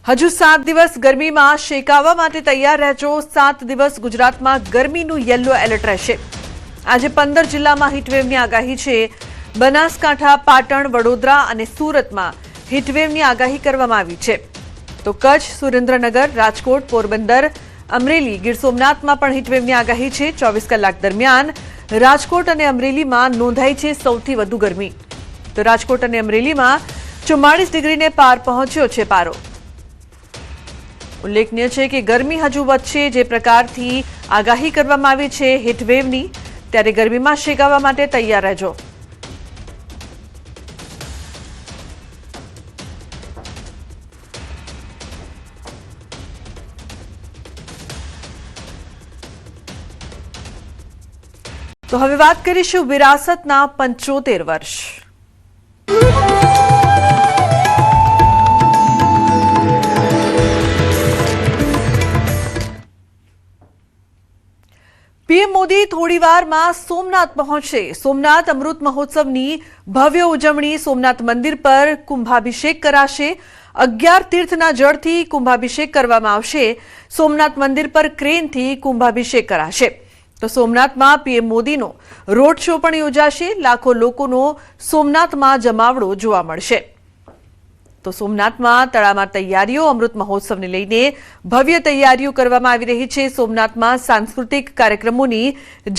હજુ 7 દિવસ ગરમીમાં શેકાવા માટે તૈયાર રહેજો। 7 દિવસ ગુજરાતમાં ગરમીનું યલો એલર્ટ રહેશે। આજે 15 જિલ્લામાં હીટવેવની આગાહી છે। બનાસકાંઠા, પાટણ, વડોદરા અને સુરતમાં હીટવેવની આગાહી કરવામાં આવી છે। તો કચ્છ, સુરેન્દ્રનગર, રાજકોટ, પોરબંદર, અમરેલી, ગીર સોમનાથમાં પણ હીટવેવની આગાહી છે। 24 કલાક દરમિયાન રાજકોટ અને અમરેલીમાં નોંધાઈ છે સૌથી વધુ ગરમી। તો રાજકોટ અને અમરેલીમાં 44 ડિગ્રીને પાર પહોંચ્યો છે પારો। ઉલ્લેખનીય છે કે ગરમી હજુ વધશે। જે પ્રકારથી આગાહી કરવામાં આવી છે હીટવેવની, ત્યારે ગરમીમાં શેકાવા માટે તૈયાર રહેજો। તો હવે વાત કરીશું વિરાસતના 75 વર્ષ। પીએમ મોદી થોડીવારમાં સોમનાથ પહોંચશે। સોમનાથ અમૃત મહોત્સવની ભવ્ય ઉજવણી। સોમનાથ મંદિર પર કુંભાભિષેક કરાશે। 11 તીર્થના જળથી કુંભાભિષેક કરવામાં આવશે। સોમનાથ મંદિર પર ક્રેનથી કુંભાભિષેક કરાશે। તો સોમનાથમાં પીએમ મોદીનો રોડ શો પણ યોજાશે। લાખો લોકોનો સોમનાથમાં જમાવડો જોવા મળશે। તો સોમનાથમાં તડામાર તૈયારીઓ। અમૃત મહોત્સવને લઈને ભવ્ય તૈયારીઓ કરવામાં આવી રહી છે। સોમનાથમાં સાંસ્કૃતિક કાર્યક્રમોની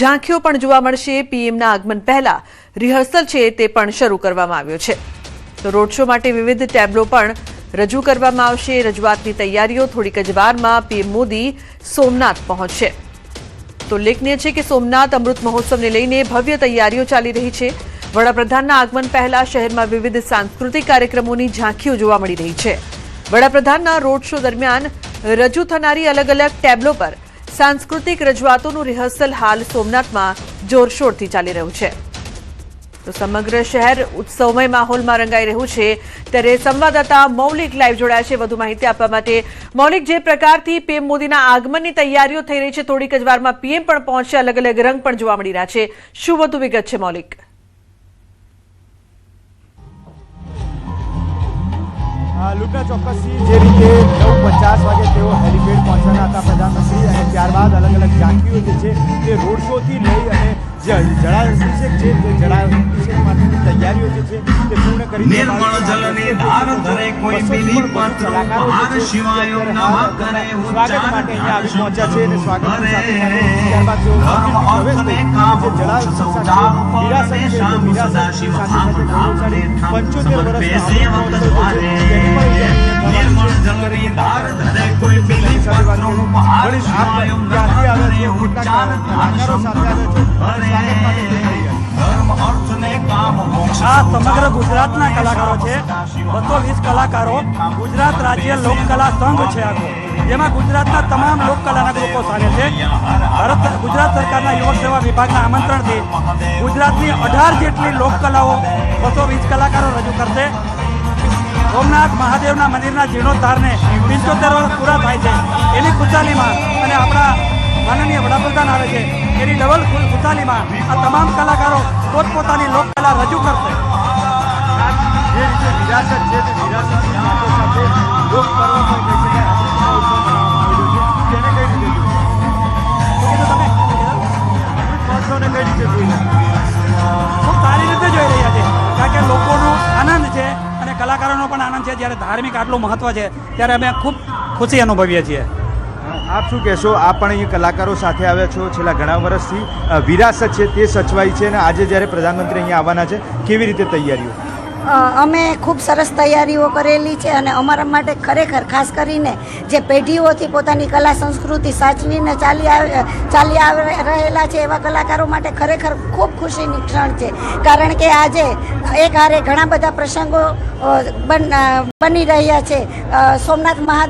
ઝાંખીઓ પણ જોવા મળશે। પીએમના આગમન પહેલા રિહર્સલ છે તે પણ શરૂ કરવામાં આવ્યો છે। તો રોડ શો માટે વિવિધ ટેબ્લો પણ રજૂ કરવામાં આવશે। રજૂઆતની તૈયારીઓ। થોડીક જ વારમાં પીએમ મોદી સોમનાથ પહોંચશે। તો ઉલ્લેખનીય છે કે સોમનાથ અમૃત મહોત્સવને લઈને ભવ્ય તૈયારીઓ ચાલી રહી છે। વડાપ્રધાનના આગમન પહેલા શહેરમાં વિવિધ સાંસ્કૃતિક કાર્યક્રમોની ઝાંખીઓ જોવા મળી રહી છે। વડાપ્રધાનના રોડ શો દરમિયાન રજૂ થનારી અલગ અલગ ટેબ્લો પર સાંસ્કૃતિક રજૂઆતોનું રિહર્સલ હાલ સોમનાથમાં જોરશોરથી ચાલી રહ્યું છે। તો સમગ્ર શહેર ઉત્સવમય માહોલમાં રંગાઈ રહ્યું છે। ત્યારે સંવાદદાતા મૌલિક લાઈવ જોડાયા છે વધુ માહિતી આપવા માટે। મૌલિક, જે પ્રકારથી પીએમ મોદીના આગમનની તૈયારીઓ થઈ રહી છે, થોડીક જ વારમાં પીએમ પણ પહોંચશે, અલગ અલગ રંગ પણ જોવા મળી રહ્યા છે, શું વધુ વિગત છે મૌલિક? લુકના ચોક્કસથી જે રીતે 9:50 વાગે તેઓ હેલિપેડ પહોંચવાના હતા પ્રધાનમંત્રી, અને ત્યારબાદ અલગ અલગ ઝાંખીઓ જે છે તે રોડ શોથી લઈ અને જે જળાભિષેક છે તે જળાભિષેક માટેની તૈયારીઓ જે છે તે પૂર્ણ કરી નિર્મળ જલની ધાર ધરે કોઈ પીલી પત્ર બહાર શિવાય નમઃ કરે સ્વાગત માટે અહીંયા આવી પહોંચ્યા છે અને સ્વાગતની સાથે ત્યારબાદ તેઓ અર્થને કામ સૌજાર પર સદા શિવ આમનામે 75 વર્ષ નિર્મળ જલની ધાર ધરે કોઈ પીલી પત્ર બહાર શિવાય નમઃ કરે ઉચ્ચાર આ સમગ્ર ગુજરાતના કલાકારો છે। 220 કલાકારો ગુજરાત રાજ્ય લોકકલા સંઘ છે આખો, જેમાં ગુજરાતના તમામ લોકકલાના ગ્રુપો સામેલ છે। ગુજરાત સરકારના યુવક સેવા વિભાગના આમંત્રણથી ગુજરાતની 18 જેટલી લોકકલાઓ 220 કલાકારો રજૂ કરશે। સોમનાથ મહાદેવના મંદિરના જીર્ણોદ્ધારને 75 વર્ષ પૂરા થાય છે, એની ખુશાલીમાં અને આપણા માનનીય વડાપ્રધાન આવે છે એની ડબલ ખુશાલીમાં આ તમામ કલાકારો પોતપોતાની લોકકલા રજૂ કરશે। જે રીતે વિરાસત છે તે વિરાસતની સાથે સાથે લોક પર્વ પણ કહી શકાય તેને કઈ રીતે જોયું? મહોત્સવને કઈ રીતે જોયું? ખૂબ સારી રીતે જોઈ રહ્યા છે, કારણ કે લોકોનો આનંદ છે અને કલાકારોનો પણ આનંદ છે। જ્યારે ધાર્મિક આટલું મહત્વ છે ત્યારે અમે ખૂબ ખુશી અનુભવીએ છીએ। આપ શું કહેશો? આપ પણ અહીં કલાકારો સાથે આવ્યા છો, છેલ્લા ઘણા વર્ષથી વિરાસત છે તે સચવાઈ છે, અને આજે જ્યારે પ્રધાનમંત્રી અહીંયા આવવાના છે, કેવી રીતે તૈયારીઓ? અમે ખૂબ સરસ તૈયારીઓ કરેલી છે, અને અમારા માટે ખરેખર ખાસ કરીને જે પેઢીઓથી પોતાની કલા સંસ્કૃતિ સાચવીને ચાલી રહેલા છે એવા કલાકારો માટે ખરેખર ખૂબ ખુશીની ક્ષણ છે। કારણ કે આજે એક હારે ઘણા બધા પ્રસંગો બની રહ્યા છે। સોમનાથ મહાદેવ